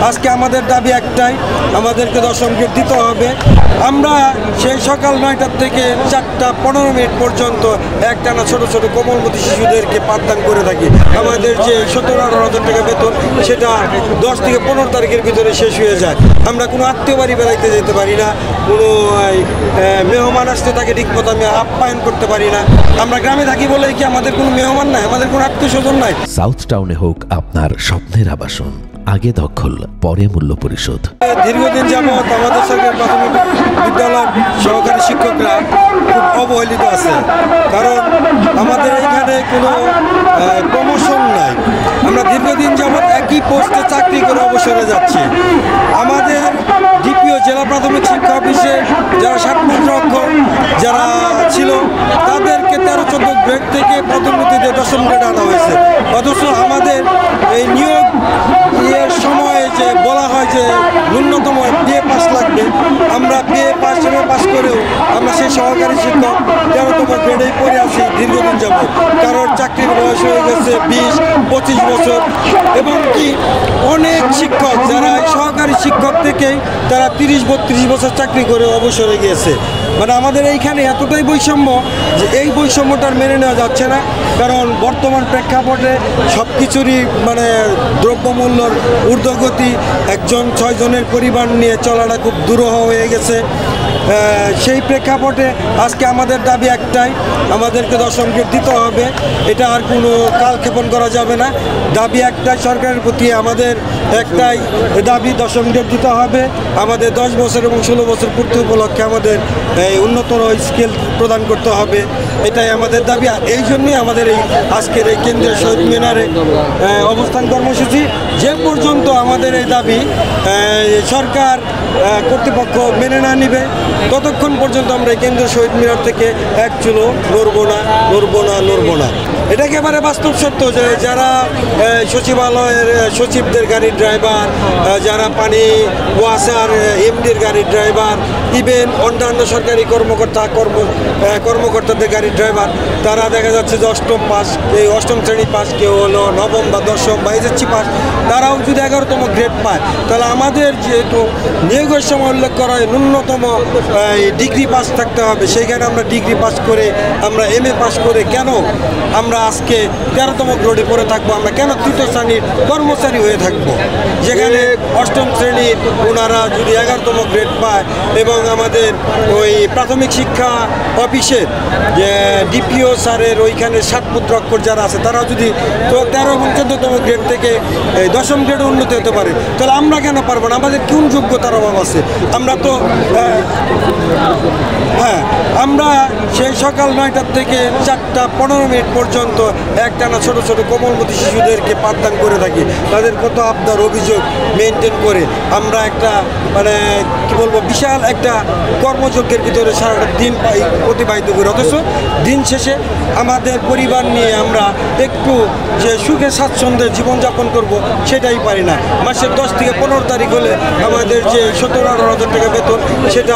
আজকে আমাদের দাবি একটাই, আমাদেরকে দশম গ্রেড দিতে হবে। আমরা সেই সকাল 9টা থেকে 4:15 পর্যন্ত একটানা ছোট ছোট কোমলমতি শিশুদেরকে পাঠদান করে থাকি। আমাদের যে 17-18 হাজার টাকা বেতন, সেটা 10 থেকে 15 তারিখের ভিতরে শেষ হয়ে যায়। আমরা কোনো আত্মীয় বাড়ি বেড়াইতে যেতে পারি না, কোনো মেহমান আসতে তাকে ঠিকমতো আমি আপ্যায়ন করতে পারি না। আমরা গ্রামে থাকি বলে কি আমাদের কোনো মেহমান নাই, আমাদের কোনো আত্মীয় স্বজন নাই। সাউথ টাউনে হোক আপনার স্বপ্নের আবাসন, আগে দখল পরে মূল্য পরিশোধ। দীর্ঘদিন যাবৎ আমাদের সরকারি প্রাথমিক বিদ্যালয়ের সহকারী শিক্ষকরা খুব অবহেলিত আছে, কারণ আমাদের এখানে কোনো প্রমোশন নাই। আমরা দীর্ঘদিন যাবৎ একই পোস্টে চাকরি করে অবসরে যাচ্ছি। আমাদের ডিপিও জেলা প্রাথমিক শিক্ষা অফিসে যারা 7 অক্ষর যারা ছিল, তাদেরকে 13-14 গ্রেড থেকে পদোন্নতিতে 10ম গ্রেড আনা হয়েছে। অথচ আমাদের এই নিয়োগ সময়ে যে বলা হয় যে ন্যূনতম বিএ পাস লাগবে, আমরা বিএ পাস করেও আমরা সেই সহকারী শিক্ষক 13তম গ্রেডেই পড়ে আছি দীর্ঘদিন যাবৎ। কারোর চাকরির বয়স হয়ে গেছে 20-25 বছর, এবং কি অনেক শিক্ষক যারা সহকারী শিক্ষক থেকেই তারা 30-32 বছর চাকরি করে অবসরে গিয়েছে। মানে আমাদের এইখানে এতটাই বৈষম্য যে এই বৈষম্যটার মেনে নেওয়া যাচ্ছে না। কারণ বর্তমান প্রেক্ষাপটে সব কিছুরই মানে দ্রব্যমূল্যর ঊর্ধ্বগতি, 1-6 জনের পরিবার নিয়ে চলাটা খুব দুরূহ হয়ে গেছে। সেই প্রেক্ষাপটে আজকে আমাদের দাবি একটাই, আমাদেরকে 10ম গ্রেড দিতে হবে। এটা আর কোনো কালক্ষেপণ করা যাবে না। দাবি একটাই, সরকারের প্রতি আমাদের একটাই দাবি, 10ম গ্রেড দিতে হবে। আমাদের 10 বছর এবং 16 বছর পূর্তি উপলক্ষে আমাদের উন্নতর স্কেল প্রদান করতে হবে, এটাই আমাদের দাবি। আর এই জন্যই আমাদের এই আজকের এই কেন্দ্রীয় শহীদ মিনারে অবস্থান কর্মসূচি। যে পর্যন্ত আমাদের এই দাবি সরকার কর্তৃপক্ষ মেনে না নিবে, ততক্ষণ পর্যন্ত আমরা এই কেন্দ্রীয় শহীদ মিনার থেকে এক চুলো নড়বো না। এটা একেবারে বাস্তব সত্য যে যারা সচিবালয়ের সচিবদের গাড়ির ড্রাইভার, যারা পানি ওয়াসার এমডির গাড়ির ড্রাইভার, ইভেন অন্যান্য সরকারি কর্মকর্তাদের গাড়ির ড্রাইভার, তারা দেখা যাচ্ছে যে 8ম পাস, এই 8ম শ্রেণী পাস, কেউ হলো 9ম বা 10ম বা এসএসসি পাস, তারাও যদি 11তম গ্রেড পায়, তাহলে আমাদের যেহেতু নিয়োগের সময় উল্লেখ করা হয় ন্যূনতম ডিগ্রি পাস থাকতে হবে, সেইখানে আমরা ডিগ্রি পাস করে, আমরা MA পাস করে কেন আমরা আজকে 13তম গ্রেডে পড়ে থাকবো? আমরা কেন 3য় শ্রেণীর কর্মচারী হয়ে থাকবো, যেখানে 8ম শ্রেণীর ওনারা যদি 11তম গ্রেড পায়? এবং আমাদের ওই প্রাথমিক শিক্ষা অফিসের যে ডিপিও স্যারের ওইখানে 7 অক্ষর যারা আছে, তারাও যদি 13 এবং 14তম গ্রেড থেকে 10ম গ্রেডে উন্নতি হতে পারে, তাহলে আমরা কেন পারবো না? আমাদের কোন যোগ্যতার অভাব আছে? আমরা তো আমরা সেই সকাল 9টা থেকে 4:15 পর্যন্ত একটানা ছোট ছোট কোমলমতি শিশুদেরকে পাঠদান করে থাকি। তাদের কত আবদার অভিযোগ মেনটেন করে আমরা একটা মানে কি বলবো, বিশাল একটা কর্মযজ্ঞের ভিতরে সারাটা দিন অতিবাহিত করি। অথচ দিন শেষে আমাদের পরিবার নিয়ে আমরা একটু যে সুখে স্বাচ্ছন্দ্যে জীবনযাপন করব, সেটাই পারি না। মাসের 10 থেকে 15 তারিখ হলে আমাদের যে 17-18 হাজার টাকা বেতন, সেটা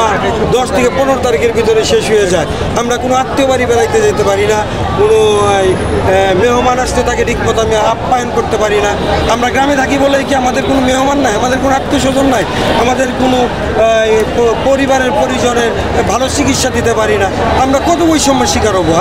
10 থেকে 15 তারিখের ভিতরে শেষ হয়ে যায়। আমরা কোনো আত্মীয় বাড়ি বেড়াইতে যেতে পারি না, কোনো মেহমান আসতে তাকে ঠিকমতো আমি আপ্যায়ন করতে পারি না। আমরা গ্রামে থাকি বলে কি আমাদের কোনো মেহমান নাই, আমাদের কোনো আত্মীয় স্বজন নাই, আমাদের কোনো পরিবারের পরিজনের ভালো চিকিৎসা দিতে পারি না। আমরা কত বৈষম্যের শিকার হবো?